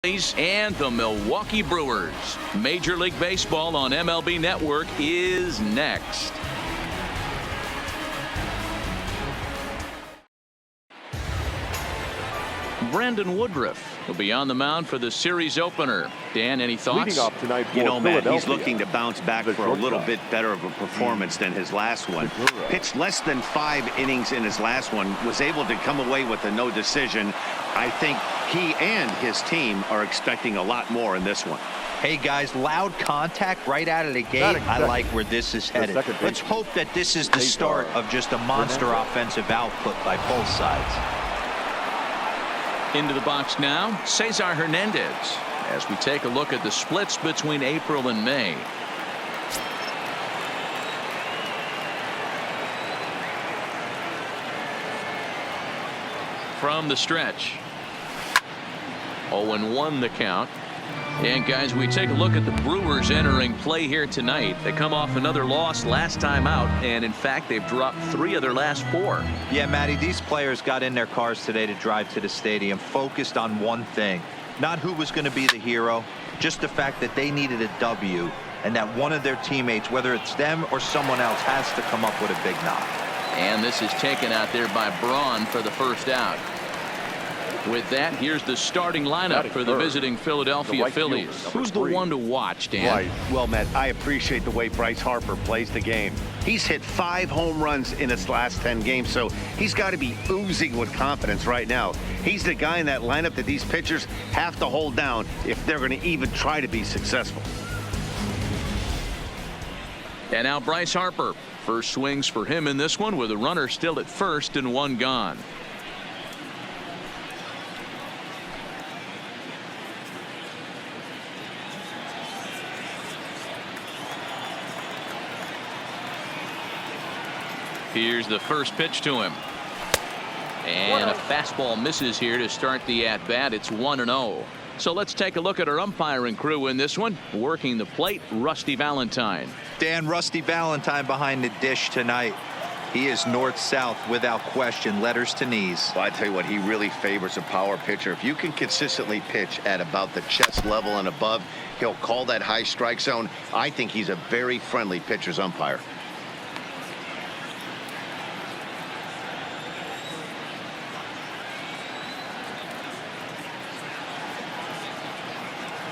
Phillies and the Milwaukee Brewers. Major League Baseball on MLB Network is next. Brandon Woodruff will be on the mound for the series opener. Dan, any thoughts? You know, Matt, he's looking to bounce back for a little bit better of a performance than his last one. Pitched less than 5 innings in his last one, was able to come away with a no decision. I think he and his team are expecting a lot more in this one. Hey guys, loud contact right out of the gate. I like where this is headed. Let's hope that this is the start of just a monster offensive output by both sides. Into the box now, Cesar Hernandez, as we take a look at the splits between April and May. From the stretch, 0-1 the count. And guys, we take a look at the Brewers entering play here tonight. They come off another loss last time out, and in fact they've dropped 3 of their last 4. Yeah, Matty, these players got in their cars today to drive to the stadium focused on one thing, not who was going to be the hero, just the fact that they needed a W, and that one of their teammates, whether it's them or someone else, has to come up with a big knock. And this is taken out there by Braun for the first out. With that, here's the starting lineup for the visiting Philadelphia Phillies. Who's the one to watch, Dan? Well, Matt, I appreciate the way Bryce Harper plays the game. He's hit 5 home runs in his last 10 games, so he's got to be oozing with confidence right now. He's the guy in that lineup that these pitchers have to hold down if they're going to even try to be successful. And now Bryce Harper. First swings for him in this one with a runner still at first and 1 gone. Here's the first pitch to him. And a fastball misses here to start the at-bat. It's 1-0. So let's take a look at our umpiring crew in this one. Working the plate, Rusty Valentine. Dan, Rusty Valentine behind the dish tonight. He is north-south without question, letters to knees. Well, I tell you what, he really favors a power pitcher. If you can consistently pitch at about the chest level and above, he'll call that high strike zone. I think he's a very friendly pitcher's umpire.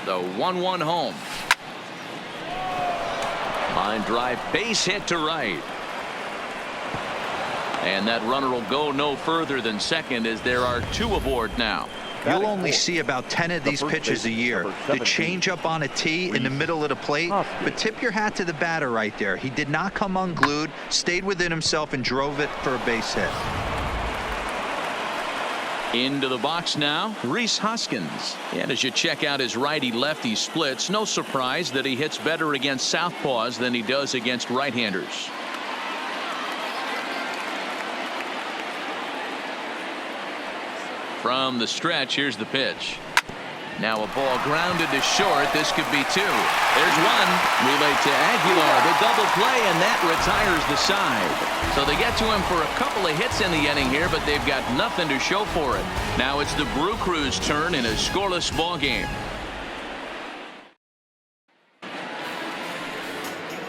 The 1-1 home. Line drive, base hit to right. And that runner will go no further than second as there are 2 aboard now. You'll only see about 10 of these pitches a year. The changeup on a tee in the middle of the plate. But tip your hat to the batter right there. He did not come unglued, stayed within himself, and drove it for a base hit. Into the box now, Rhys Hoskins. And as you check out his righty-lefty splits, no surprise that he hits better against southpaws than he does against right-handers. From the stretch, here's the pitch. Now a ball grounded to short. This could be 2. There's 1. Relay to Aguilar. The double play, and that retires the side. So they get to him for a couple of hits in the inning here, but they've got nothing to show for it. Now it's the Brew Crew's turn in a scoreless ball game.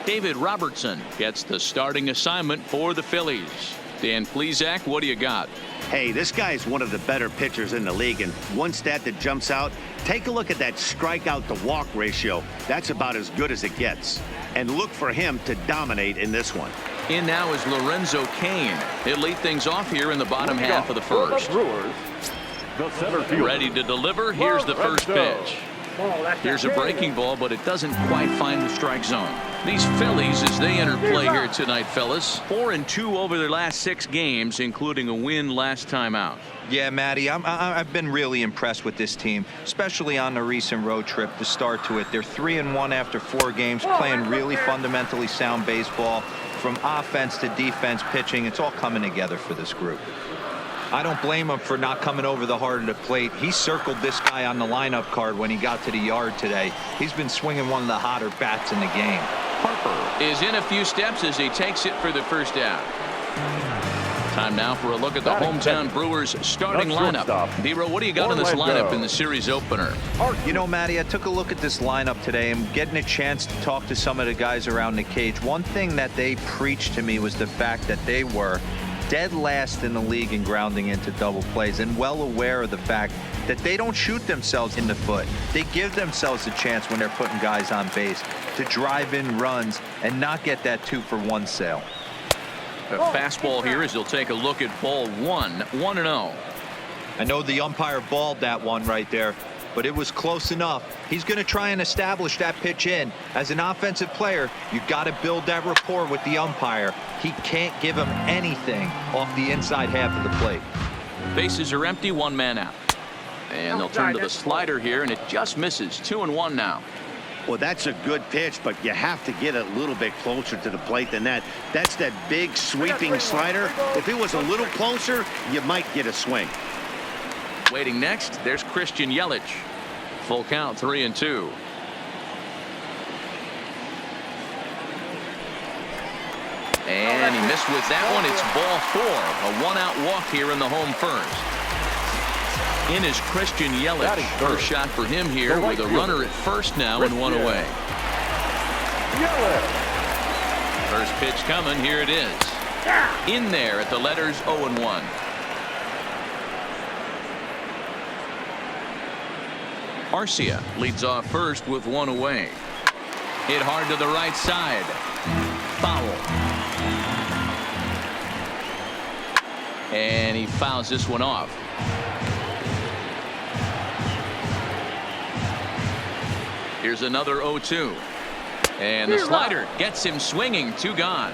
David Robertson gets the starting assignment for the Phillies. Dan Plesac, what do you got? Hey, this guy is one of the better pitchers in the league, and one stat that jumps out, take a look at that strikeout to walk ratio. That's about as good as it gets. And look for him to dominate in this one. In now is Lorenzo Cain. He'll lead things off here in the bottom half of the first. Ready to deliver. Here's the first pitch. Here's a breaking ball, but it doesn't quite find the strike zone. These Phillies, as they enter play here tonight, fellas, 4-2 over their last 6 games, including a win last time out. Yeah, Matty, I've been really impressed with this team, especially on the recent road trip, the start to it. They're 3-1 after 4 games, playing really fundamentally sound baseball. From offense to defense, pitching, it's all coming together for this group. I don't blame him for not coming over the heart of the plate. He circled this guy on the lineup card when he got to the yard today. He's been swinging one of the hotter bats in the game. Harper is in a few steps as he takes it for the first out. Time now for a look at the hometown Brewers starting lineup. D-Row, what do you got in this lineup in the series opener? You know, Matty, I took a look at this lineup today and getting a chance to talk to some of the guys around the cage. One thing that they preached to me was the fact that they were dead last in the league in grounding into double plays, and well aware of the fact that they don't shoot themselves in the foot. They give themselves a chance when they're putting guys on base to drive in runs and not get that 2-for-1 sale. A fastball here as he'll take a look at ball 1-0. I know the umpire balled that one right there, but it was close enough. He's going to try and establish that pitch in. As an offensive player, you got to build that rapport with the umpire. He can't give him anything off the inside half of the plate. Bases are empty, one man out. And they'll turn to the slider here, and it just misses. 2-1 now. Well, that's a good pitch, but you have to get a little bit closer to the plate than that. That's that big sweeping slider. If it was a little closer, you might get a swing. Waiting next, there's Christian Yelich. Full count, 3-2. And he missed with that one. It's ball 4. A one-out walk here in the home first. In is Christian Yelich. First shot for him here with a runner at first now and one away. First pitch coming. Here it is. In there at the letters 0-1. Arcia leads off first with one away. Hit hard to the right side. Foul. And he fouls this one off. Here's another 0-2. And the slider gets him swinging. 2 gone.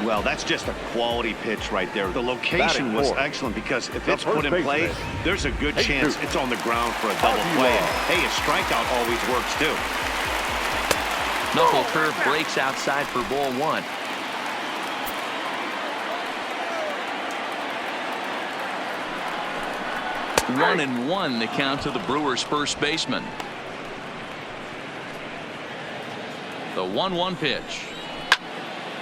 Well, that's just a quality pitch right there. The location was excellent because if it's put in play, there's a good chance it's on the ground for a double play. And, hey, a strikeout always works too. Knuckle curve breaks outside for ball 1. One and one, the count to the Brewers' first baseman. The 1-1 pitch.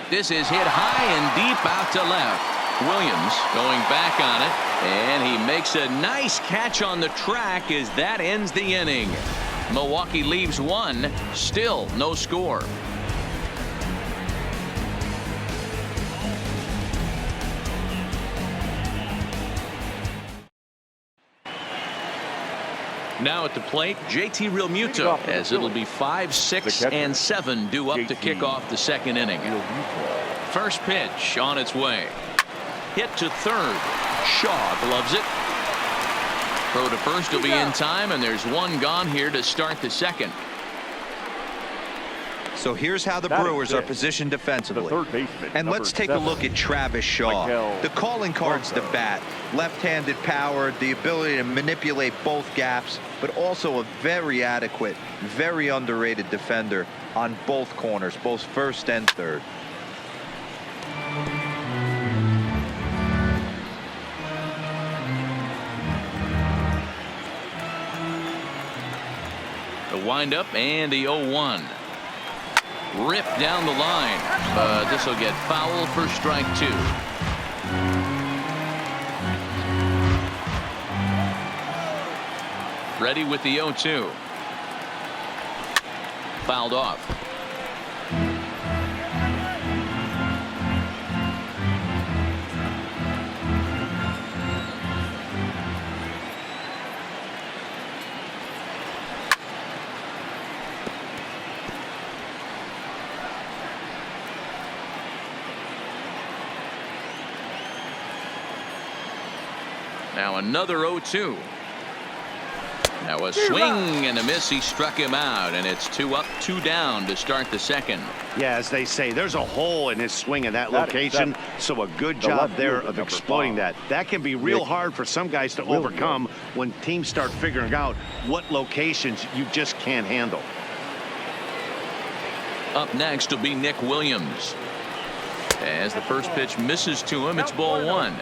This is hit high and deep out to left. Williams going back on it, and he makes a nice catch on the track as that ends the inning. Milwaukee leaves 1, still no score. Now at the plate, JT Realmuto, as it'll be 5, 6, and 7 due up to kick off the second inning. First pitch on its way. Hit to third. Shaw gloves it. Throw to first will be in time, and there's one gone here to start the second. So here's how the Brewers are positioned defensively. And let's take a look at Travis Shaw. The calling card's the bat. Left-handed power, the ability to manipulate both gaps, but also a very adequate, very underrated defender on both corners, both first and third. The windup and the 0-1. Ripped down the line, but this will get foul for strike 2. Ready with the 0-2. Fouled off. Now another 0-2. Now a swing and a miss. He struck him out, and it's 2 up, 2 down to start the second. Yeah, as they say, there's a hole in his swing in that location, so a good job there of exploiting that. That can be real hard for some guys to overcome when teams start figuring out what locations you just can't handle. Up next will be Nick Williams. As the first pitch misses to him, it's ball 1.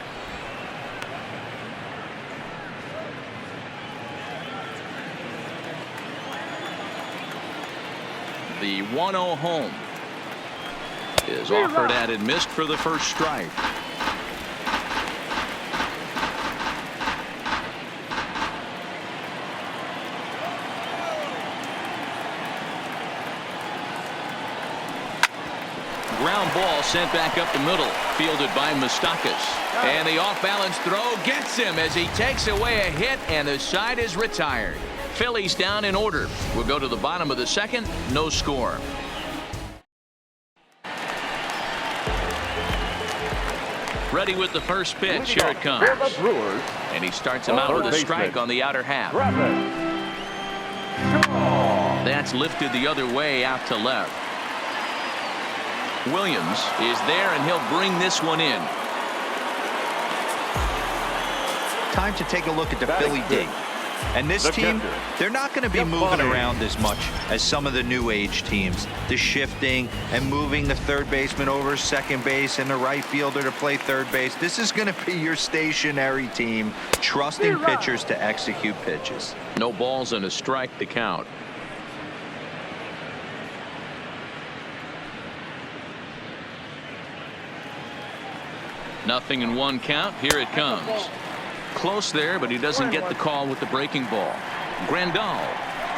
The 1-0 home. is offered at and missed for the first strike. Ground ball sent back up the middle, fielded by Moustakas. And the off-balance throw gets him as he takes away a hit, and the side is retired. Phillies down in order. We'll go to the bottom of the second. No score. Ready with the first pitch. Here it comes. And he starts him out with a strike on the outer half. That's lifted the other way out to left. Williams is there, and he'll bring this one in. Time to take a look at the Philly D. And this team, they're not going to be moving around as much as some of the new age teams. The shifting and moving the third baseman over second base and the right fielder to play third base. This is going to be your stationary team, trusting pitchers to execute pitches. No balls and a strike to count. Nothing in one count. Here it comes. Close there, but he doesn't get the call with the breaking ball. Grandal,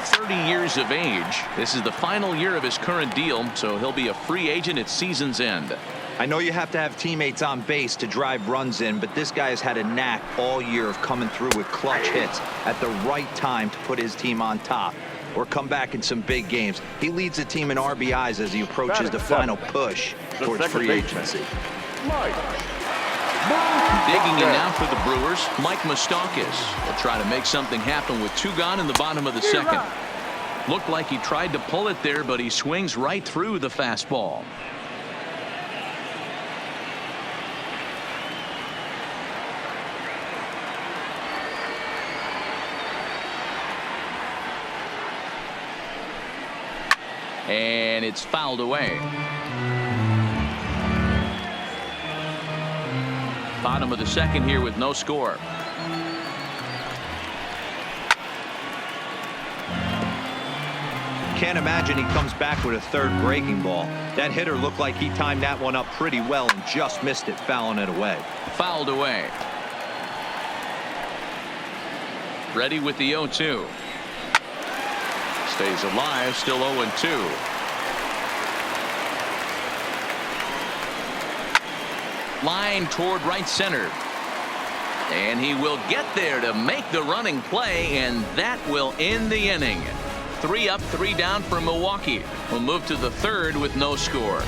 30 years of age. This is the final year of his current deal, so he'll be a free agent at season's end. I know you have to have teammates on base to drive runs in, but this guy has had a knack all year of coming through with clutch hits at the right time to put his team on top or come back in some big games. He leads the team in RBIs as he approaches the final push towards free agency. Digging in now for the Brewers, Mike Moustakas will try to make something happen with 2 gone in the bottom of the second. Looked like he tried to pull it there, but he swings right through the fastball. And it's fouled away. Bottom of the second here with no score. Can't imagine he comes back with a third breaking ball. That hitter looked like he timed that one up pretty well and just missed it, fouling it away. Fouled away. Ready with the 0-2. Stays alive, still 0-2. Line toward right center. And he will get there to make the running play, and that will end the inning. 3 up, 3 down for Milwaukee. We'll move to the third with no score.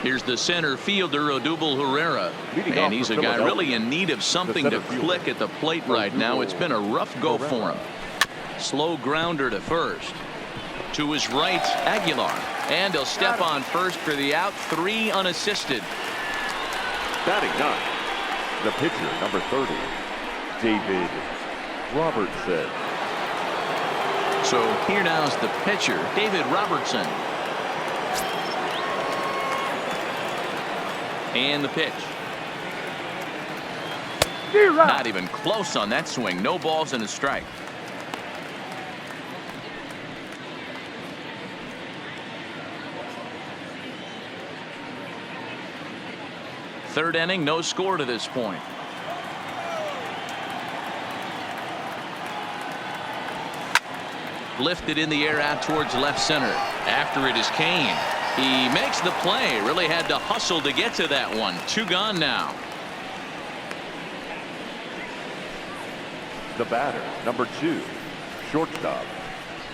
Here's the center fielder, Odubel Herrera. And he's a guy really in need of something to click at the plate right now. It's been a rough go for him. Slow grounder to first. To his right, Aguilar. And he'll step on first for the out. 3 unassisted. Batting 9, the pitcher, number 30, David Robertson. So here now is the pitcher, David Robertson. And the pitch. Not even close on that swing. No balls and a strike. Third inning, no score to this point. Lifted in the air out towards left center. After it is Kane. He makes the play. Really had to hustle to get to that one. 2 gone now. The batter, number 2, shortstop,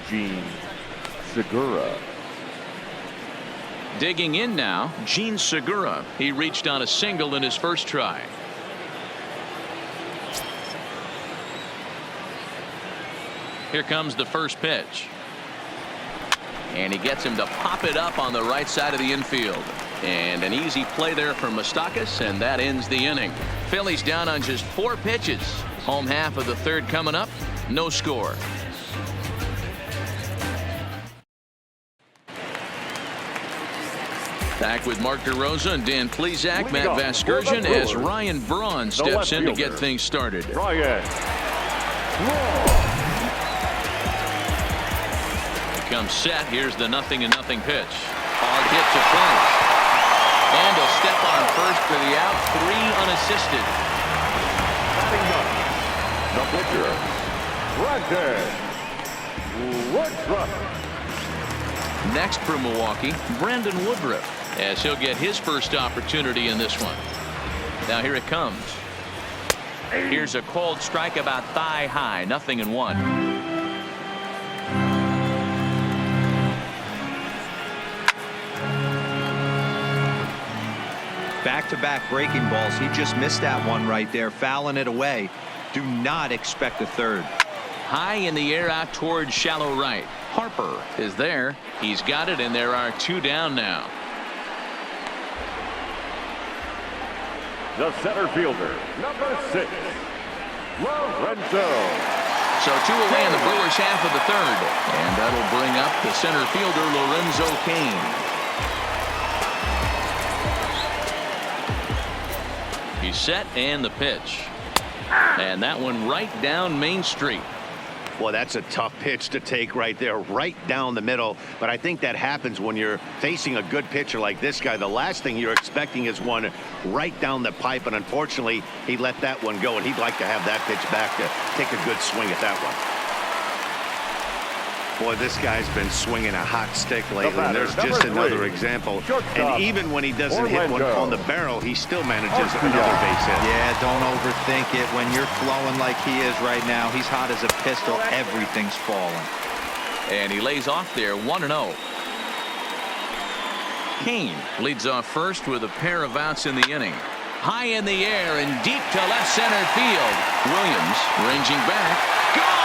Gene Segura. Digging in now, Gene Segura. He reached on a single in his first try. Here comes the first pitch. And he gets him to pop it up on the right side of the infield. And an easy play there for Moustakas, and that ends the inning. Phillies down on just 4 pitches. Home half of the third coming up. No score. Back with Mark DeRosa and Dan Plesac, Matt Vasgersian as Ryan Braun steps in to get things started. Ryan. comes set. Here's the 0-0 pitch. Hard hit to first. And a step on first for the out. 3 unassisted. Batting ninth, the pitcher, Brandon Woodruff. Next for Milwaukee, Brandon Woodruff, as he'll get his first opportunity in this one. Now here it comes. Here's a called strike about thigh high. 0-1. Back-to-back breaking balls. He just missed that one right there, fouling it away. Do not expect a third. High in the air out towards shallow right. Harper is there. He's got it, and there are 2 down now. The center fielder, number 6, Lorenzo. So 2 away in the Brewers half of the third. And that'll bring up the center fielder, Lorenzo Cain. He's set, and the pitch. And that one right down Main Street. Well, that's a tough pitch to take right there, right down the middle. But I think that happens when you're facing a good pitcher like this guy. The last thing you're expecting is one right down the pipe. And unfortunately, he let that one go. And he'd like to have that pitch back to take a good swing at that one. Boy, this guy's been swinging a hot stick lately. And there's just another example. And even when he doesn't hit one on the barrel, he still manages another base hit. Yeah, don't overthink it. When you're flowing like he is right now, he's hot as a pistol. Everything's falling. And he lays off there, 1-0. Cain leads off first with a pair of outs in the inning. High in the air and deep to left center field. Williams ranging back. Gone!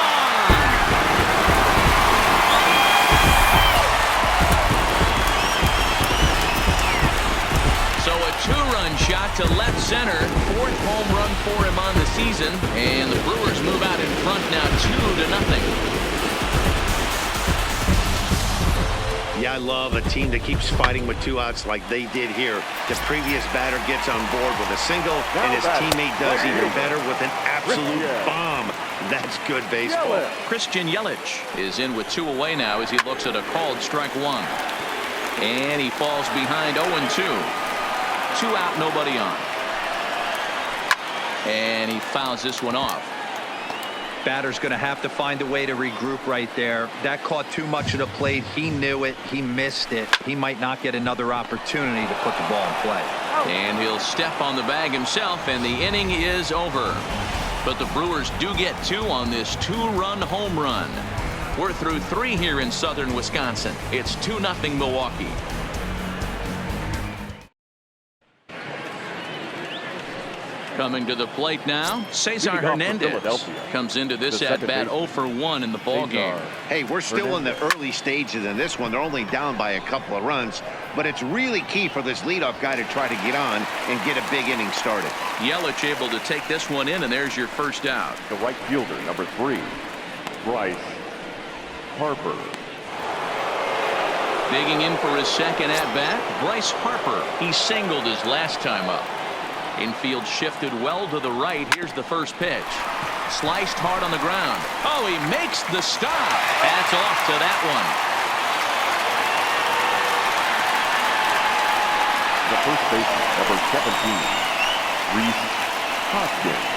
So a 2-run shot to left center. 4th home run for him on the season. And the Brewers move out in front now 2-0. Yeah, I love a team that keeps fighting with 2 outs like they did here. The previous batter gets on board with a single, and his teammate does even better with an absolute bomb. That's good baseball. Christian Yelich is in with 2 away now as he looks at a called strike 1. And he falls behind 0-2. 2 out, nobody on. And he fouls this one off. Batter's going to have to find a way to regroup right there. That caught too much of the plate. He knew it. He missed it. He might not get another opportunity to put the ball in play. And he'll step on the bag himself, and the inning is over. But the Brewers do get 2 on this 2-run home run. We're through 3 here in southern Wisconsin. It's 2-0 Milwaukee. Coming to the plate now, Cesar Hernandez comes into this at-bat 0-for-1 in the ball game. Hey, we're still in the early stages in this one. They're only down by a couple of runs, but it's really key for this leadoff guy to try to get on and get a big inning started. Yelich able to take this one in, and there's your first out. The right fielder, number 3, Bryce Harper. Digging in for his second at-bat, Bryce Harper. He singled his last time up. Infield shifted well to the right. Here's the first pitch. Sliced hard on the ground. Oh, he makes the stop. That's off to that one. The first baseman, number 17, Rhys Hoskins.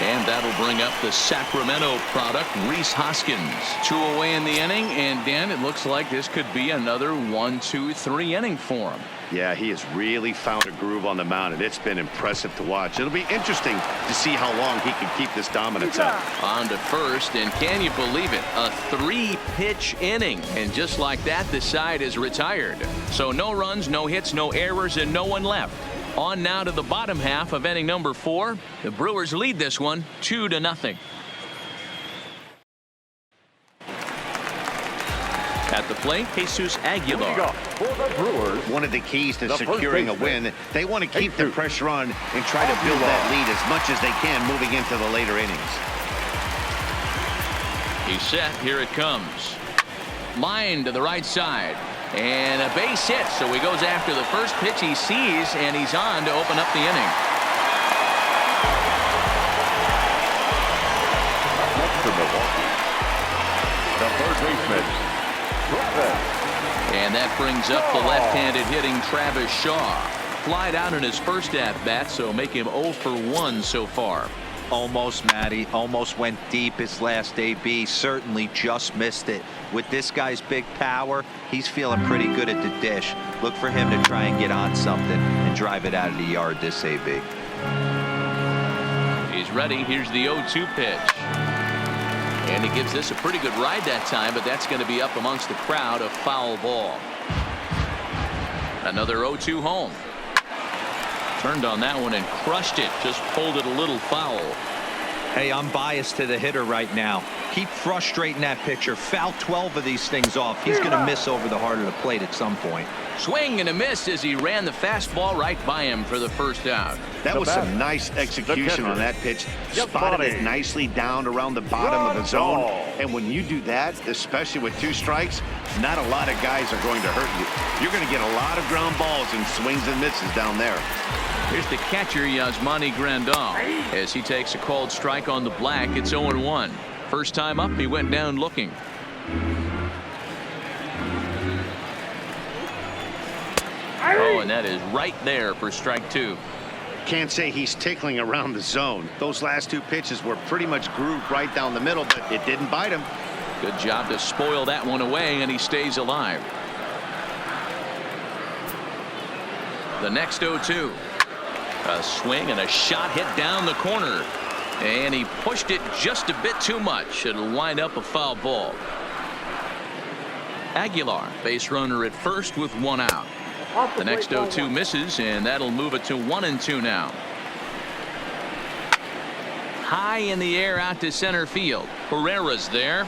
And that'll bring up the Sacramento product, Rhys Hoskins. 2 away in the inning, and Dan, it looks like this could be another 1-2-3 inning for him. Yeah, he has really found a groove on the mound, and it's been impressive to watch. It'll be interesting to see how long he can keep this dominance up. On to first, and can you believe it? A 3-pitch inning, and just like that, the side is retired. So no runs, no hits, no errors, and no one left. On now to the bottom half of inning number 4. The Brewers lead this one 2-0. At the plate, Jesus Aguilar. For the Brewers, one of the keys to securing a win, they want to keep the pressure on and try to build that lead as much as they can moving into the later innings. He's set. Here it comes. Line to the right side. And a base hit, so he goes after the first pitch he sees, and he's on to open up the inning. Next for Milwaukee, the third baseman, And that brings up the left-handed hitting Travis Shaw. Flied out in his first at-bat, so make him 0 for 1 so far. Almost, Matty. Almost went deep his last AB. Certainly just missed it. With this guy's big power, he's feeling pretty good at the dish. Look for him to try and get on something and drive it out of the yard this AB. He's ready. Here's the 0-2 pitch. And he gives this a pretty good ride that time, but that's going to be up amongst the crowd. A foul ball. Another 0-2 home. Turned on that one and crushed it. Just pulled it a little foul. Hey, I'm biased to the hitter right now. Keep frustrating that pitcher. Foul 12 of these things off. He's going to miss over the heart of the plate at some point. Swing and a miss as he ran the fastball right by him for the first out. That was some nice execution on that pitch. Spotted it nicely down around the bottom of the zone. And when you do that, especially with 2 strikes, not a lot of guys are going to hurt you. You're going to get a lot of ground balls and swings and misses down there. Here's the catcher, Yasmani Grandal. As he takes a called strike on the black, it's 0-1. First time up, he went down looking. Oh, and that is right there for strike 2. Can't say he's tickling around the zone. Those last 2 pitches were pretty much grooved right down the middle, but it didn't bite him. Good job to spoil that one away, and he stays alive. The next 0-2. A swing and a shot hit down the corner. And he pushed it just a bit too much. It'll wind up a foul ball. Aguilar, base runner at first with 1 out. The next 0-2 misses, and that'll move it to 1-2 now. High in the air out to center field. Herrera's there.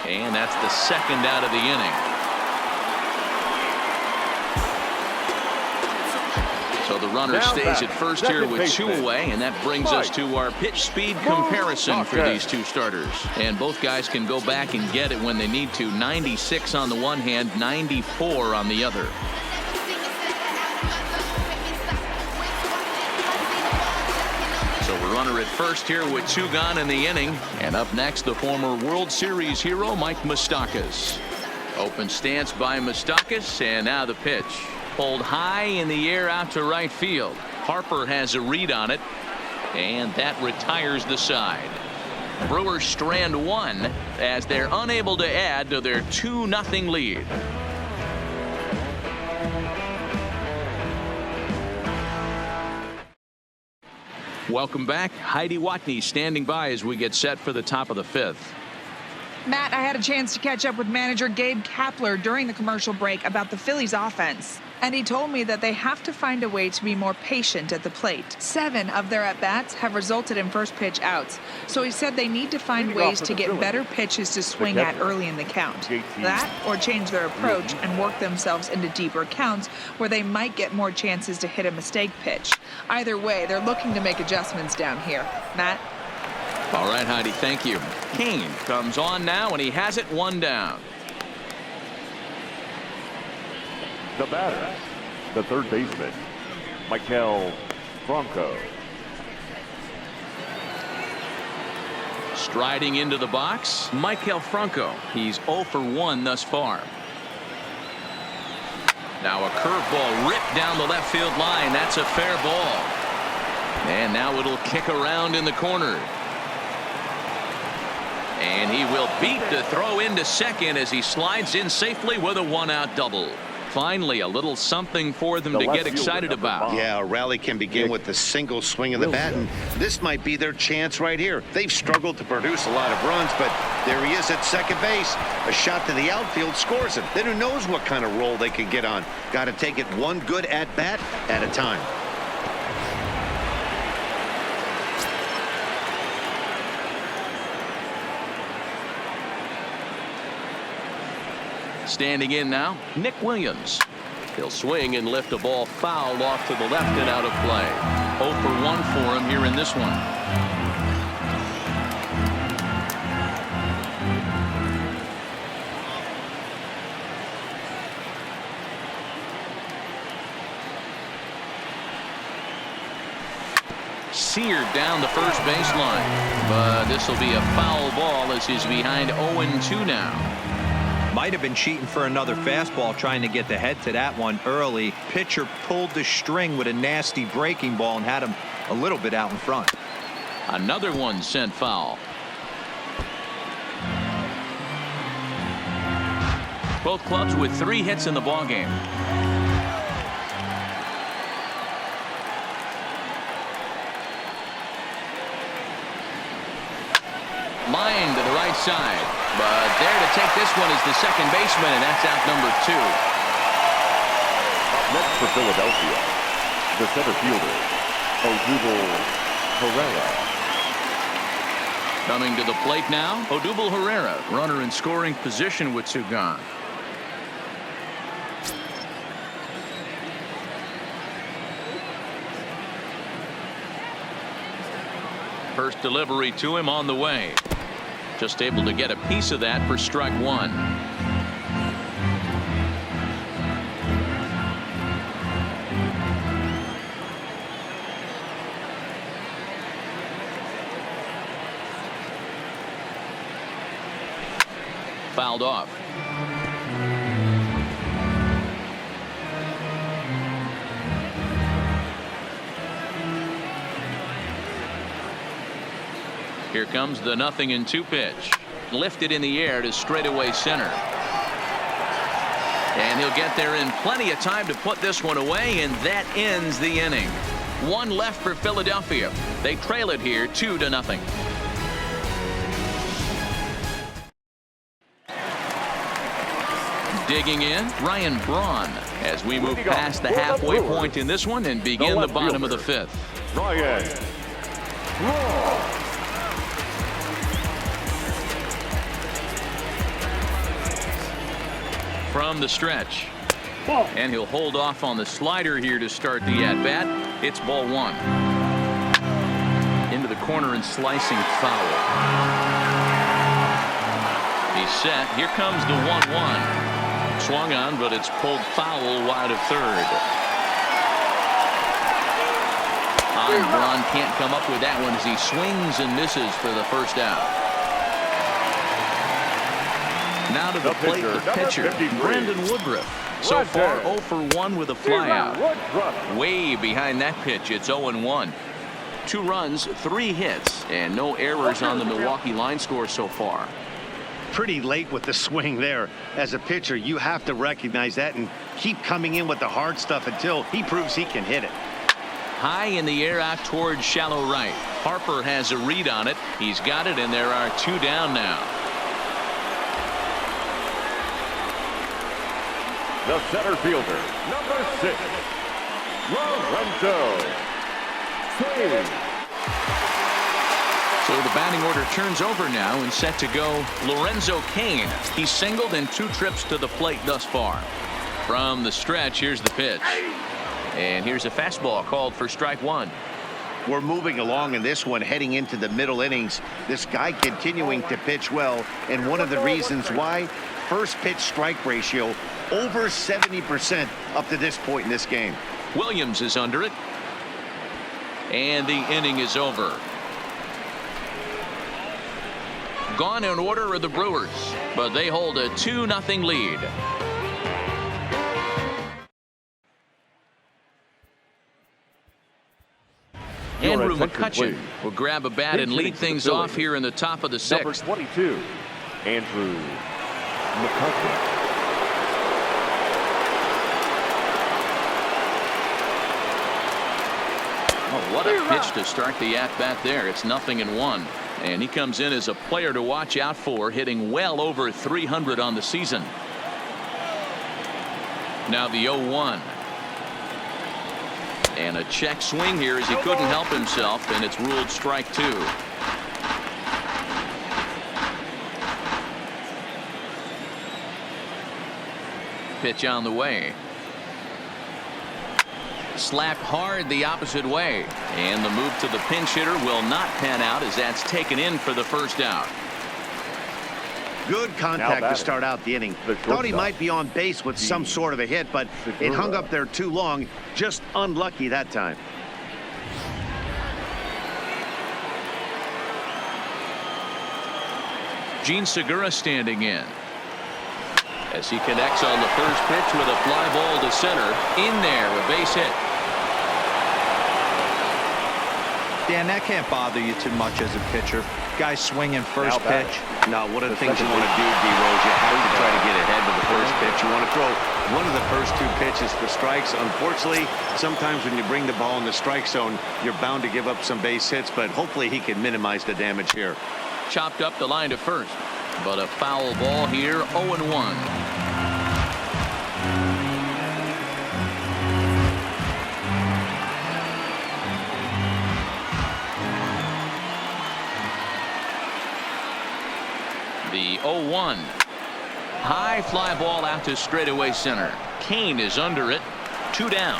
And that's the second out of the inning. So the runner stays at first here with 2 away, and that brings us to our pitch speed comparison for these 2 starters. And both guys can go back and get it when they need to. 96 on the one hand, 94 on the other. So a runner at first here with 2 gone in the inning. And up next, the former World Series hero, Mike Moustakas. Open stance by Moustakas, and now the pitch. Pulled high in the air out to right field. Harper has a read on it, and that retires the side. Brewers strand 1 as they're unable to add to their 2-0 lead. Welcome back. Heidi Watney standing by as we get set for the top of the 5th. Matt, I had a chance to catch up with manager Gabe Kapler during the commercial break about the Phillies offense. And he told me that they have to find a way to be more patient at the plate. 7 of their at-bats have resulted in first pitch outs. So he said they need to find ways to get better pitches to swing at early in the count. That or change their approach and work themselves into deeper counts where they might get more chances to hit a mistake pitch. Either way, they're looking to make adjustments down here. Matt? All right, Heidi, thank you. Kane comes on now, and he has it 1 down. The batter, the third baseman, Michael Franco. Striding into the box, Michael Franco. He's 0 for 1 thus far. Now a curveball ripped down the left field line. That's a fair ball. And now it'll kick around in the corner. And he will beat the throw into second as he slides in safely with a 1-out double. Finally, a little something for them to get excited about. Yeah, a rally can begin with a single swing of the bat, and this might be their chance right here. They've struggled to produce a lot of runs, but there he is at second base. A shot to the outfield scores him. Then who knows what kind of roll they could get on. Got to take it one good at-bat at a time. Standing in now, Nick Williams. He'll swing and lift a ball foul off to the left and out of play. 0 for 1 for him here in this one. Seared down the first baseline, but this will be a foul ball as he's behind 0-2 now. Might have been cheating for another fastball, trying to get the head to that one early. Pitcher pulled the string with a nasty breaking ball and had him a little bit out in front. Another one sent foul. Both clubs with 3 hits in the ballgame. Line to the right side, but there to take this one is the second baseman, and that's out number 2. Next for Philadelphia, the center fielder, Odubel Herrera. Coming to the plate now, Odubel Herrera, runner in scoring position with 2 gone. First delivery to him on the way. Just able to get a piece of that for strike 1. Fouled off. Here comes the 0-2 pitch. Lifted in the air to straightaway center. And he'll get there in plenty of time to put this one away, and that ends the inning. 1 left for Philadelphia. They trail it here 2-0. Digging in, Ryan Braun, as we move past the halfway point in this one and begin the bottom of the 5th. Ryan Braun. From the stretch. And he'll hold off on the slider here to start the at-bat. It's ball 1. Into the corner and slicing foul. He's set. Here comes the 1-1. Swung on, but it's pulled foul wide of third. Braun can't come up with that one as he swings and misses for the first out. Now to the plate, the pitcher, Brandon Woodruff. So far, 0 for 1 with a flyout. Way behind that pitch, it's 0-1. 2 runs, 3 hits, and no errors on the Milwaukee line score so far. Pretty late with the swing there. As a pitcher, you have to recognize that and keep coming in with the hard stuff until he proves he can hit it. High in the air out towards shallow right. Harper has a read on it. He's got it, and there are 2 down now. The center fielder, number 6, Lorenzo Kane. So the batting order turns over now and set to go Lorenzo Kane. He's singled in 2 trips to the plate thus far. From the stretch, here's the pitch. And here's a fastball called for strike 1. We're moving along in this one, heading into the middle innings. This guy continuing to pitch well, and one of the reasons why, first pitch strike ratio over 70% up to this point in this game. Williams is under it. And the inning is over. Gone in order are the Brewers, but they hold a 2-0 lead. Andrew McCutchen will grab a bat and lead things off here in the top of the 6th. Number 22, Andrew McCutchen. Oh, what a pitch to start the at-bat there. It's 0-1. And he comes in as a player to watch out for, hitting well over 300 on the season. Now the 0-1. And a check swing here as he couldn't help himself, and it's ruled strike 2. Pitch on the way. Slapped hard the opposite way, and the move to the pinch hitter will not pan out as that's taken in for the first out. Good contact to start out the inning. Thought he might be on base with some sort of a hit, but it hung up there too long. Just unlucky that time. Gene Segura standing in. as he connects on the first pitch with a fly ball to center. In there, a base hit. Dan, that can't bother you too much as a pitcher. Guy swinging first pitch. Now, one of the things you want to do, D-Rose, you have to try to get ahead with the first pitch. You want to throw one of the first two pitches for strikes. Unfortunately, sometimes when you bring the ball in the strike zone, you're bound to give up some base hits, but hopefully he can minimize the damage here. Chopped up the line to first, but a foul ball here, 0-1. The 0-1. High fly ball out to straightaway center. Kane is under it. 2 down.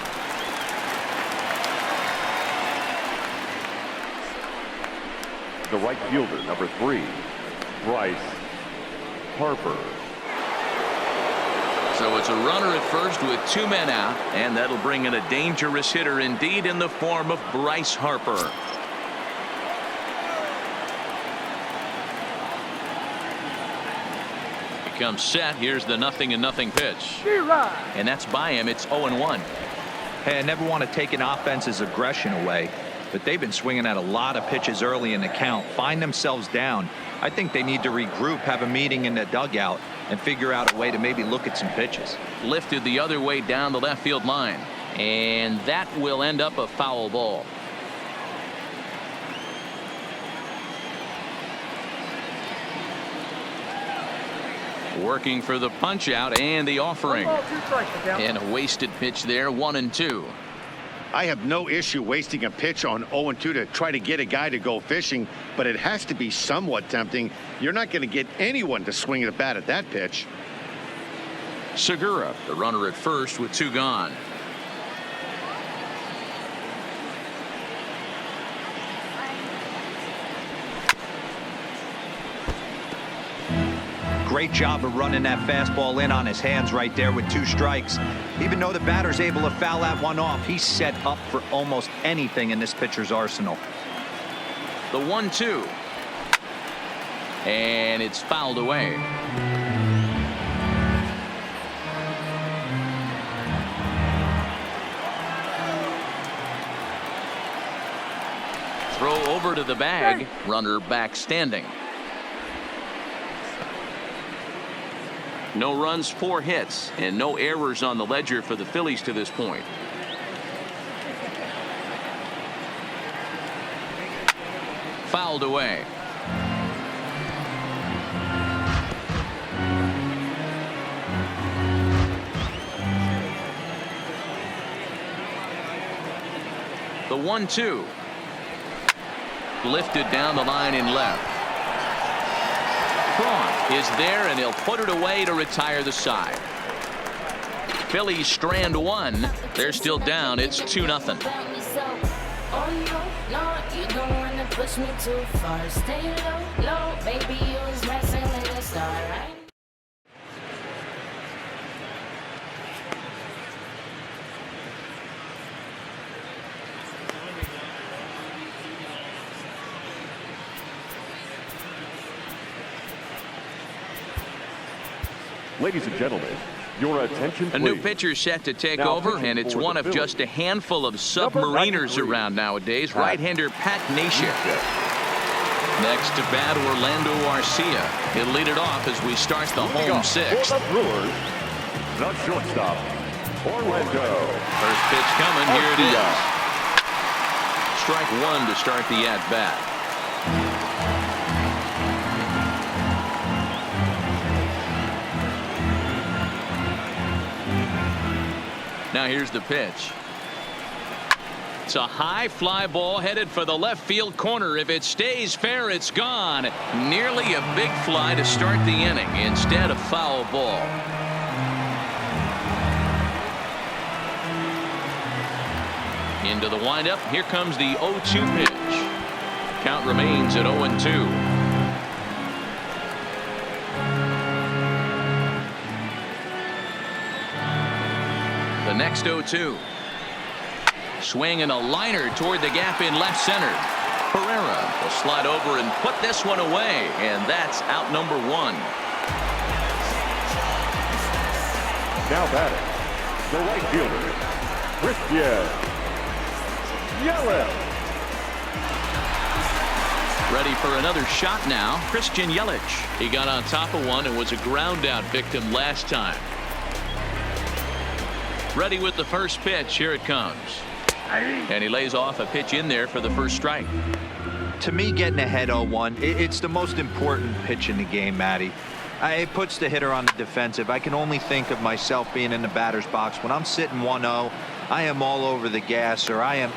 The right fielder, number 3, Bryce Harper. So it's a runner at first with 2 men out, and that'll bring in a dangerous hitter indeed in the form of Bryce Harper. Comes set. Here's the 0-0 pitch, and that's by him. It's 0-1. Hey, I never want to take an offense's aggression away, but they've been swinging at a lot of pitches early in the count, find themselves down. I think they need to regroup, have a meeting in the dugout, and figure out a way to maybe look at some pitches. Lifted the other way down the left field line, and that will end up a foul ball. Working for the punch out and the offering, and a wasted pitch there. 1-2. I have no issue wasting a pitch on 0-2 to try to get a guy to go fishing, but it has to be somewhat tempting. You're not going to get anyone to swing the bat at that pitch. Segura, the runner at first with 2 gone. Great job of running that fastball in on his hands right there with 2 strikes. Even though the batter's able to foul that one off, he's set up for almost anything in this pitcher's arsenal. The 1-2. And it's fouled away. Throw over to the bag. Runner back standing. No runs, 4 hits, and no errors on the ledger for the Phillies to this point. Fouled away. The 1-2. Lifted down the line in left. Braun is there, and he'll put it away to retire the side. Phillies strand 1. They're still down. It's 2-0. Ladies and gentlemen, your attention, please. A new pitcher set to take Now over, pitching and it's for one the of Phillies, just a handful of number submariners 93, around nowadays. Pat Right-hander Pat Neshek. Next to bat, Orlando Arcia. He'll lead it off as we start the home 6th. For the Brewers, the shortstop, Orlando. First pitch coming. Here it is. Strike 1 to start the at-bat. Now here's the pitch. It's a high fly ball headed for the left field corner. If it stays fair, it's gone. Nearly a big fly to start the inning. Instead, a foul ball. Into the windup. Here comes the 0-2 pitch. Count remains at 0-2. The next 0-2. Swing and a liner toward the gap in left center. Pereira will slide over and put this one away, and that's out number 1. Now batting, the right fielder, Christian Yelich. Ready for another shot now. Christian Yelich. He got on top of one and was a ground out victim last time. Ready with the first pitch. Here it comes. And he lays off a pitch in there for the first strike. To me, getting ahead 0-1, it's the most important pitch in the game, Matty. It puts the hitter on the defensive. I can only think of myself being in the batter's box. When I'm sitting 1-0, I am all over the gas, or I am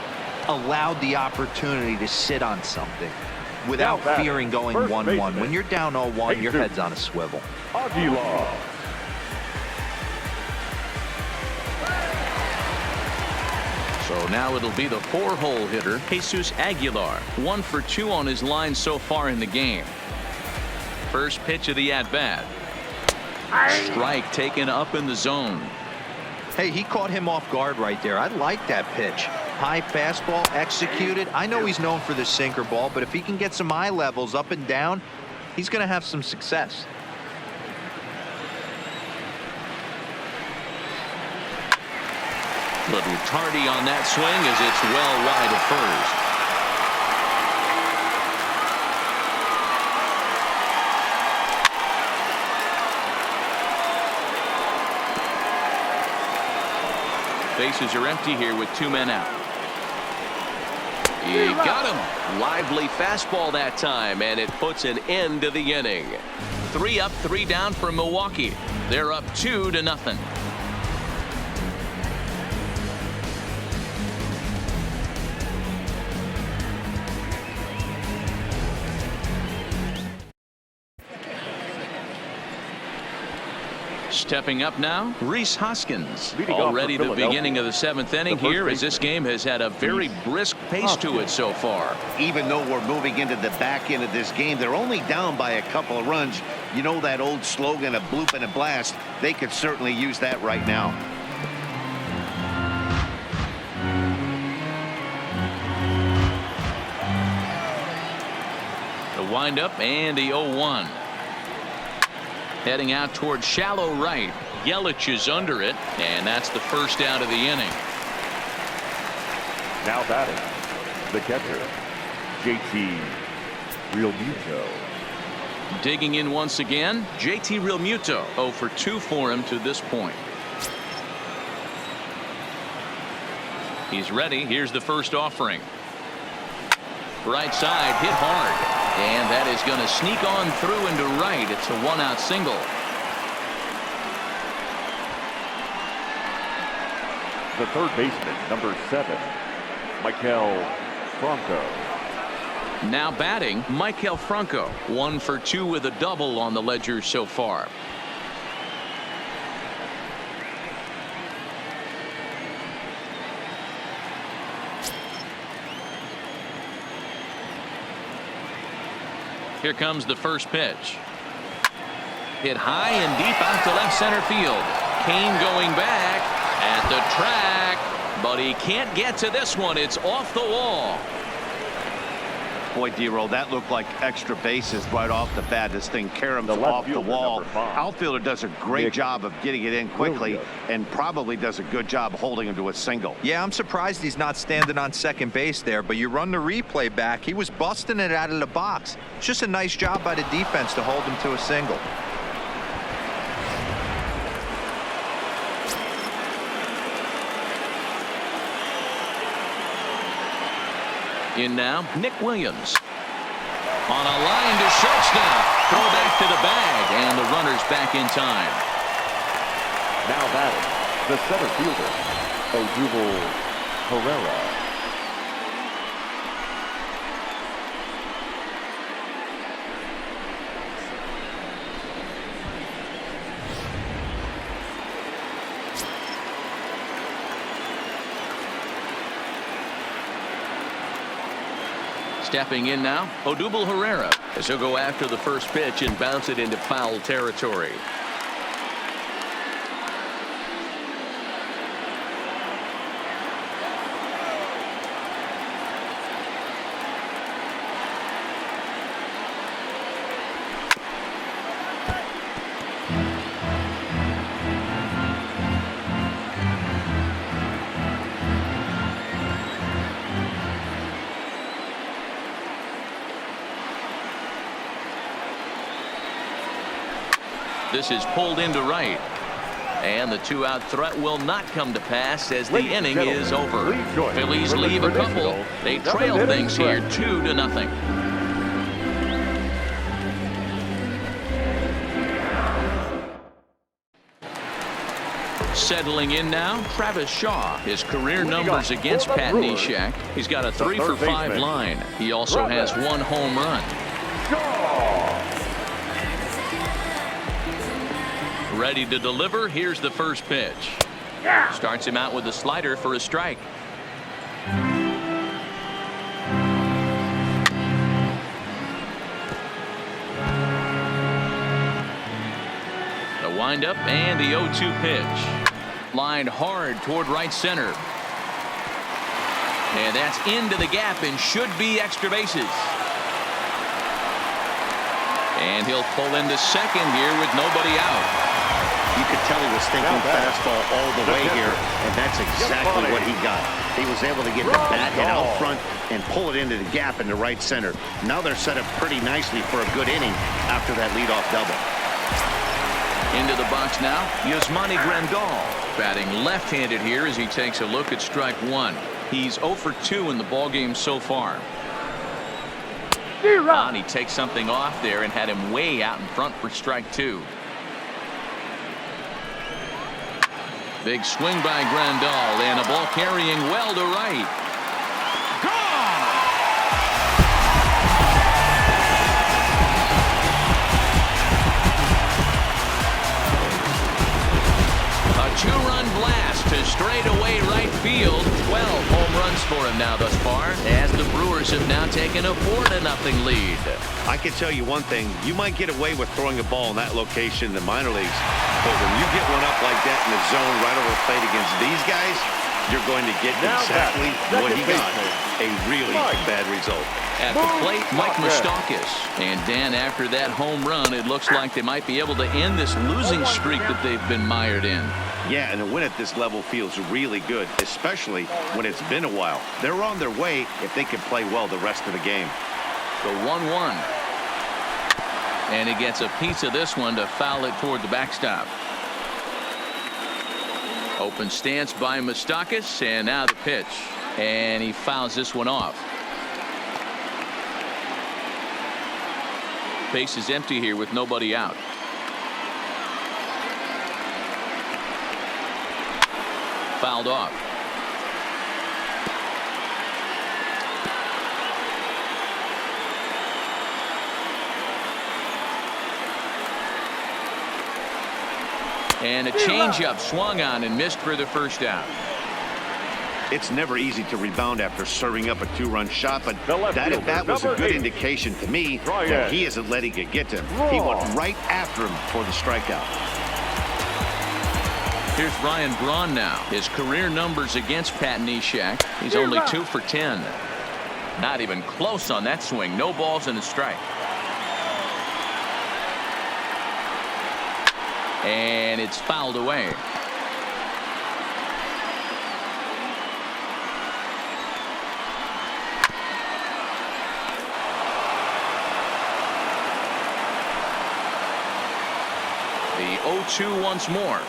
allowed the opportunity to sit on something without fearing going 1-1. When you're down 0-1, your head's on a swivel. Aguilar. So now it'll be the 4-hole hitter, Jesus Aguilar. 1 for 2 on his line so far in the game. First pitch of the at-bat. Strike taken up in the zone. Hey, he caught him off guard right there. I like that pitch. High fastball executed. I know he's known for the sinker ball, but if he can get some eye levels up and down, he's going to have some success. Little tardy on that swing as it's well wide of first. Bases are empty here with 2 men out. He got him. Lively fastball that time, and it puts an end to the inning. 3 up, 3 down for Milwaukee. They're up 2-0. Stepping up now, Rhys Hoskins. Already the beginning of the 7th inning here, as this game has had a very brisk pace to it so far. Even though we're moving into the back end of this game, they're only down by a couple of runs. You know that old slogan, a bloop and a blast. They could certainly use that right now. The windup and the 0-1. Heading out towards shallow right. Yelich is under it, and that's the first out of the inning. Now batting, the catcher, JT Realmuto. Digging in once again, JT Realmuto. 0 for 2 for him to this point. He's ready. Here's the first offering. Right side, hit hard. And that is going to sneak on through into right. It's a 1-out single. The third baseman, number 7, Maikel Franco. Now batting, Maikel Franco. 1 for 2 with a double on the ledger so far. Here comes the first pitch. Hit high and deep out to left center field. Kane going back at the track, but he can't get to this one. It's off the wall. Boy, D-Roll, that looked like extra bases right off the bat. This thing caroms off the wall. Outfielder does a great job of getting it in quickly and probably does a good job holding him to a single. Yeah, I'm surprised he's not standing on second base there, but you run the replay back. He was busting it out of the box. It's just a nice job by the defense to hold him to a single. In now, Nick Williams. On a line to shortstop. Throw back to the bag, and the runner's back in time. Now batting, the center fielder, Odubel Herrera. Stepping in now, Odubel Herrera, as he'll go after the first pitch and bounce it into foul territory. This is pulled into right. And the 2-out threat will not come to pass as the inning is over. Phillies leave a couple. They trail things here 2-0. Settling in now, Travis Shaw. His career numbers against Pat Neshek. He's got a 3 for 5 line. He also has 1 home run. Ready to deliver. Here's the first pitch. Starts him out with a slider for a strike. The windup and the 0-2 pitch. Lined hard toward right center. And that's into the gap and should be extra bases. And he'll pull into second here with nobody out. You could tell he was thinking fastball all the way here, and that's exactly what he got. He was able to get the bat hit out front and pull it into the gap in the right center. Now they're set up pretty nicely for a good inning after that leadoff double. Into the box now, Yasmani Grandal, batting left-handed here as he takes a look at strike 1. He's 0 for 2 in the ballgame so far. And he takes something off there and had him way out in front for strike 2. Big swing by Grandal and a ball carrying well to right. Gone! A 2-run blast to straightaway right field. 12 home runs for him now thus far, as the Brewers have now taken a 4-0 lead. I can tell you one thing. You might get away with throwing a ball in that location in the minor leagues, but when you get one up like that in the zone right over the plate against these guys, you're going to get exactly what he got. A really bad result. At the plate, Mike Moustakas. And Dan, after that home run, it looks like they might be able to end this losing streak that they've been mired in. Yeah, and a win at this level feels really good, especially when it's been a while. They're on their way if they can play well the rest of the game. The 1-1. And he gets a piece of this one to foul it toward the backstop. Open stance by Moustakas, and now the pitch. And he fouls this one off. Base is empty here with nobody out. Fouled off. And a changeup swung on and missed for the first out. It's never easy to rebound after serving up a 2-run shot, but that at bat was a good indication to me that he isn't letting it get to him. He went right after him for the strikeout. Here's Ryan Braun now. His career numbers against Pat Neshek. He's only 2 for 10. Not even close on that swing. No balls and a strike. And it's fouled away. The 0-2 once more.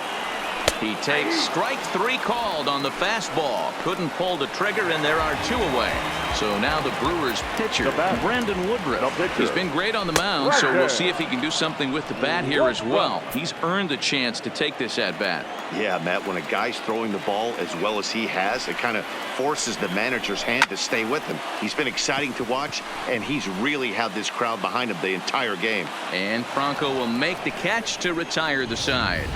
He takes strike 3 called on the fastball. Couldn't pull the trigger, and there are 2 away. So now the Brewers pitcher, Brandon Woodruff. He's been great on the mound, so we'll see if he can do something with the bat here as well. He's earned the chance to take this at bat. Yeah, Matt, when a guy's throwing the ball as well as he has, it kind of forces the manager's hand to stay with him. He's been exciting to watch, and he's really had this crowd behind him the entire game. And Franco will make the catch to retire the side.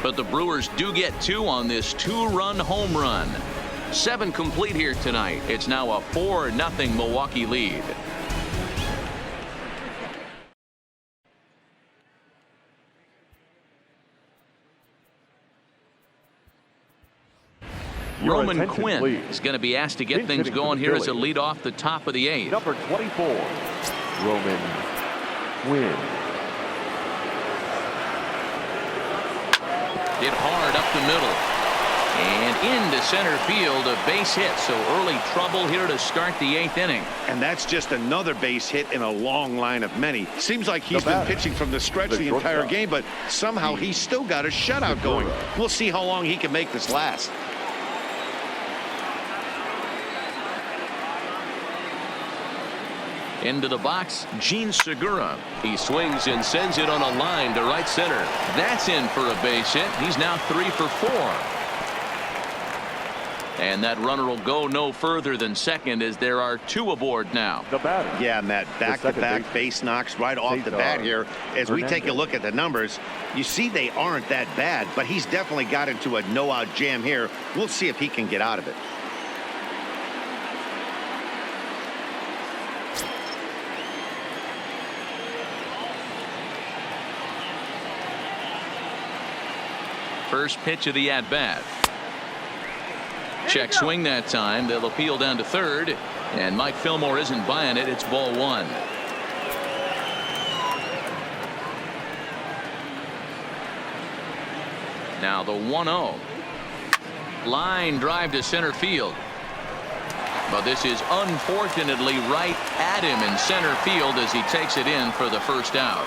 But the Brewers do get 2 on this 2-run home run. 7 complete here tonight. It's now a 4-0 Milwaukee lead. Roman Quinn is going to be asked to get things going here as a lead off the top of the 8th. Number 24, Roman Quinn. Hit hard up the middle. And into center field, a base hit. So early trouble here to start the 8th inning. And that's just another base hit in a long line of many. Seems like he's been pitching from the stretch the entire game, but somehow he's still got a shutout going. We'll see how long he can make this last. Into the box, Gene Segura. He swings and sends it on a line to right center. That's in for a base hit. He's now 3 for 4. And that runner will go no further than second as there are 2 aboard now. The batter. Yeah, Matt, back-to-back base knocks right off the bat here. As we take a look at the numbers, you see they aren't that bad, but he's definitely got into a no-out jam here. We'll see if he can get out of it. First pitch of the at-bat. Check swing that time. They'll appeal down to third. And Mike Fillmore isn't buying it. It's ball 1. Now the 1-0. Line drive to center field. But this is unfortunately right at him in center field as he takes it in for the first out.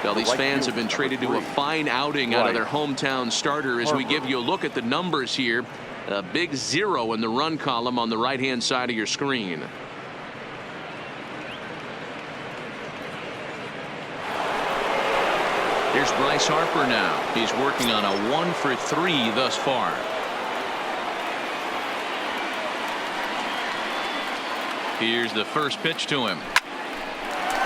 Well, these fans have been treated to a fine outing out of their hometown starter as we give you a look at the numbers here. A big 0 in the run column on the right-hand side of your screen. Here's Bryce Harper now. He's working on a 1 for 3 thus far. Here's the first pitch to him.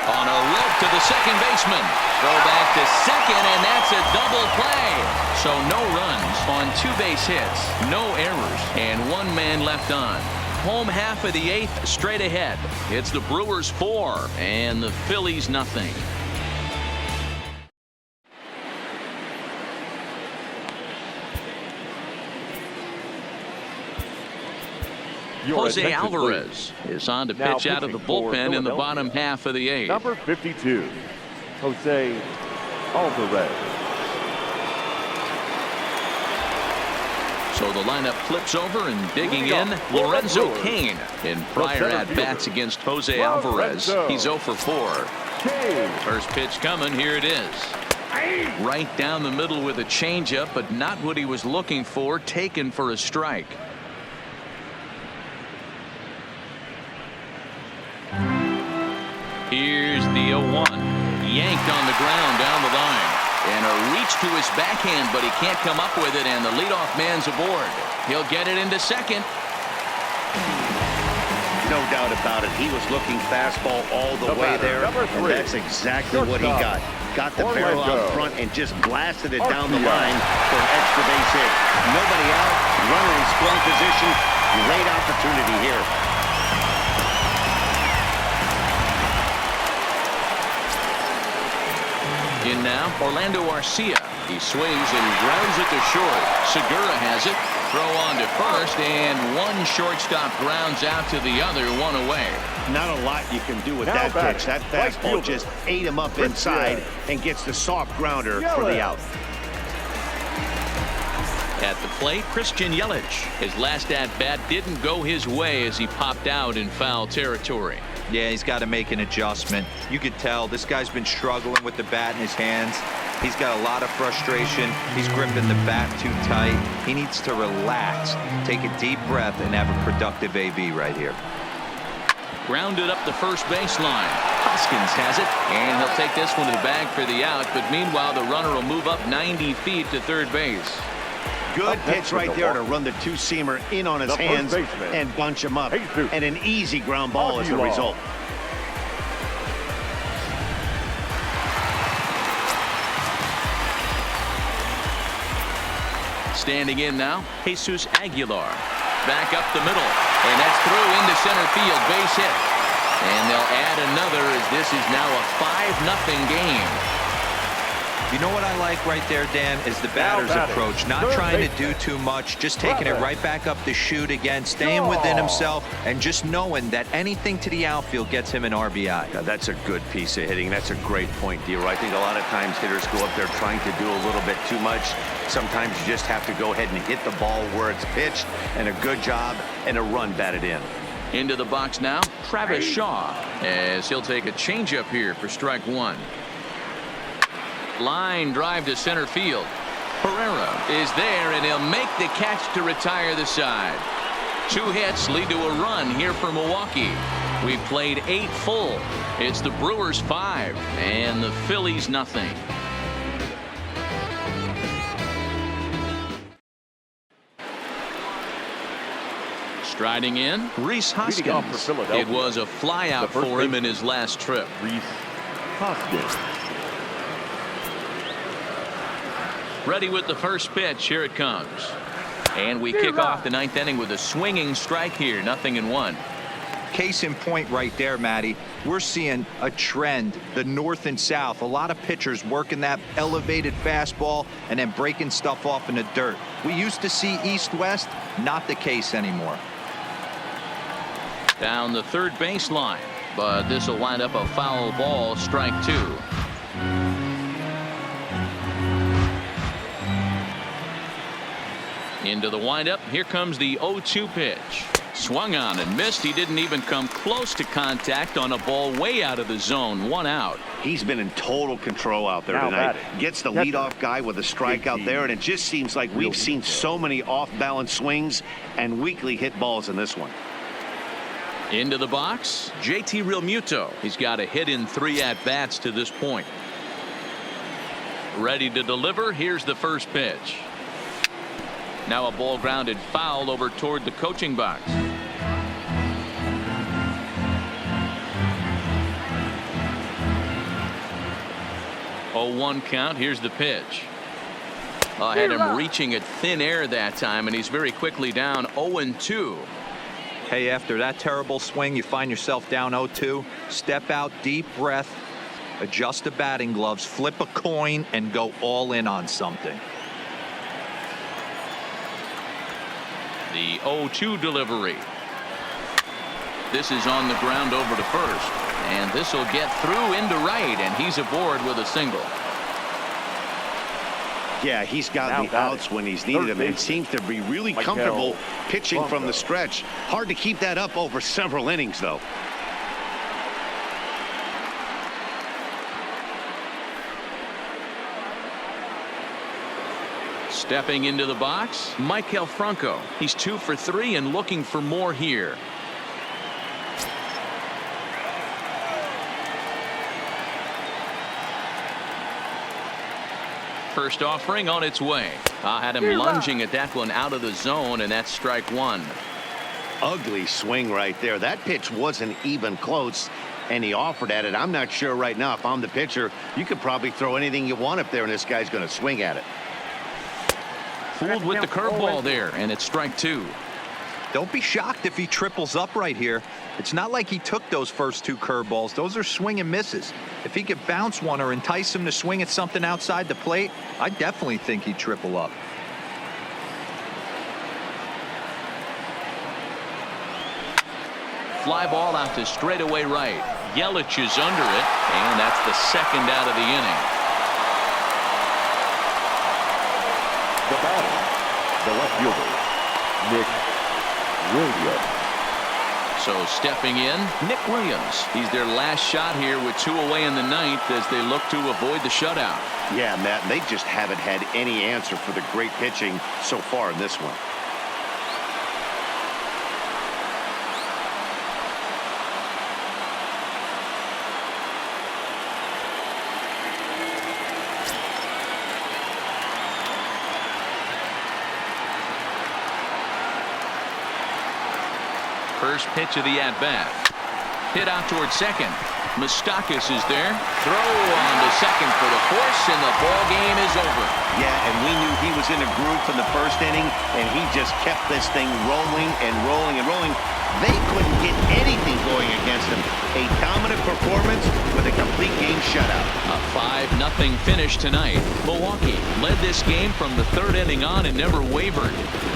On a rope to the second baseman. Throw back to second, and that's a double play. So no runs on 2 base hits, no errors, and 1 man left on. Home half of the 8th straight ahead. It's the Brewers 4 and the Phillies nothing. Jose Alvarez is on to pitch out of the bullpen in the bottom half of the 8th. Number 52, Jose Alvarez. So the lineup flips over and digging in Lorenzo Cain. In prior at-bats against Jose Alvarez, he's 0 for 4. First pitch coming. Here it is. Right down the middle with a changeup, but not what he was looking for. Taken for a strike. Here's the 0-1. Yanked on the ground down the line. And a reach to his backhand, but he can't come up with it, and the leadoff man's aboard. He'll get it into second. No doubt about it. He was looking fastball all the way there, and that's exactly what he got. Got the barrel out front and just blasted it down the line for an extra base hit. Nobody out, runner in scoring position. Great opportunity here. In now, Orlando Arcia. He swings and grounds it to short. Segura has it. Throw on to first, and 1 shortstop grounds out to the other, 1 away. Not a lot you can do with that pitch. That fastball just ate him up inside and gets the soft grounder for the out. At the plate, Christian Yelich. His last at-bat didn't go his way as he popped out in foul territory. Yeah, he's got to make an adjustment. You could tell this guy's been struggling with the bat in his hands. He's got a lot of frustration. He's gripping the bat too tight. He needs to relax, take a deep breath, and have a productive AB right here. Grounded up the first baseline. Hoskins has it, and he'll take this one to the bag for the out. But meanwhile, the runner will move up 90 feet to third base. Good pitch right there to run the 2-seamer in on his hands and bunch him up. And an easy ground ball as the result. Standing in now, Jesus Aguilar. Back up the middle, and that's through into center field, base hit. And they'll add another as this is now a 5-0 game. You know what I like right there, Dan, is the batter's approach. Not trying to do too much, just taking it right back up the chute again, staying within himself, and just knowing that anything to the outfield gets him an RBI. Yeah, that's a good piece of hitting. That's a great point, D. I think a lot of times hitters go up there trying to do a little bit too much. Sometimes you just have to go ahead and hit the ball where it's pitched, and a good job and a run batted in. Into the box now, Travis Shaw, as he'll take a changeup here for strike one. Line drive to center field. Pereira is there, and he'll make the catch to retire the side. 2 hits lead to a run here for Milwaukee. We've played 8 full. It's the Brewers 5 and the Phillies nothing. Striding in, Rhys Hoskins. It was a flyout for him in his last trip. Rhys Hoskins. Ready with the first pitch. Here it comes. And we kick off the 9th inning with a swinging strike here. 0-1. Case in point right there, Matty. We're seeing a trend, the north and south. A lot of pitchers working that elevated fastball and then breaking stuff off in the dirt. We used to see east-west, not the case anymore. Down the third baseline, but this will wind up a foul ball. Strike 2. Into the windup. Here comes the 0-2 pitch. Swung on and missed. He didn't even come close to contact on a ball way out of the zone. 1 out. He's been in total control out there tonight. Gets the leadoff guy with a strikeout there, and it just seems like we've seen so many off-balance swings and weakly hit balls in this one. Into the box, JT Realmuto. He's got a hit in 3 at-bats to this point. Ready to deliver. Here's the first pitch. Now a ball grounded foul over toward the coaching box. 0-1 count. Here's the pitch. I had him reaching at thin air that time, and he's very quickly down 0-2. Hey, after that terrible swing, you find yourself down 0-2. Step out, deep breath, adjust the batting gloves, flip a coin, and go all in on something. The 0-2 delivery. This is on the ground over to first, and this will get through into right, and he's aboard with a single. Yeah, he's got the outs when he's needed them, and seems to be really comfortable pitching from the stretch. Hard to keep that up over several innings, though. Stepping into the box, Maikel Franco. He's 2 for 3 and looking for more here. First offering on its way. I had him lunging at that one out of the zone, and that's strike 1. Ugly swing right there. That pitch wasn't even close, and he offered at it. I'm not sure right now if I'm the pitcher. You could probably throw anything you want up there, and this guy's going to swing at it. Fooled with the curveball there, and it's strike 2. Don't be shocked if he triples up right here. It's not like he took those first 2 curveballs. Those are swing and misses. If he could bounce one or entice him to swing at something outside the plate, I definitely think he'd triple up. Fly ball out to straightaway right. Yelich is under it, and that's the second out of the inning. The batter, the left fielder, Nick Williams. So stepping in, Nick Williams. He's their last shot here with 2 away in the 9th as they look to avoid the shutout. Yeah, Matt, they just haven't had any answer for the great pitching so far in this one. First pitch of the at-bat. Hit out towards second. Moustakas is there. Throw on to second for the force, and the ball game is over. Yeah, and we knew he was in a groove from the first inning, and he just kept this thing rolling and rolling and rolling. They couldn't get anything going against him. A dominant performance with a complete game shutout. A 5-0 finish tonight. Milwaukee led this game from the third inning on and never wavered.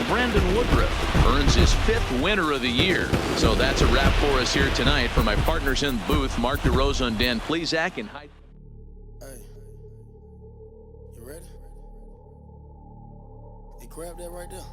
Brandon Woodruff earns his 5th winner of the year. So that's a wrap for us here tonight. For my partners in the booth, Mark DeRosa and Dan Plesac and Hyde. Hey, you ready? Hey, grab that right there.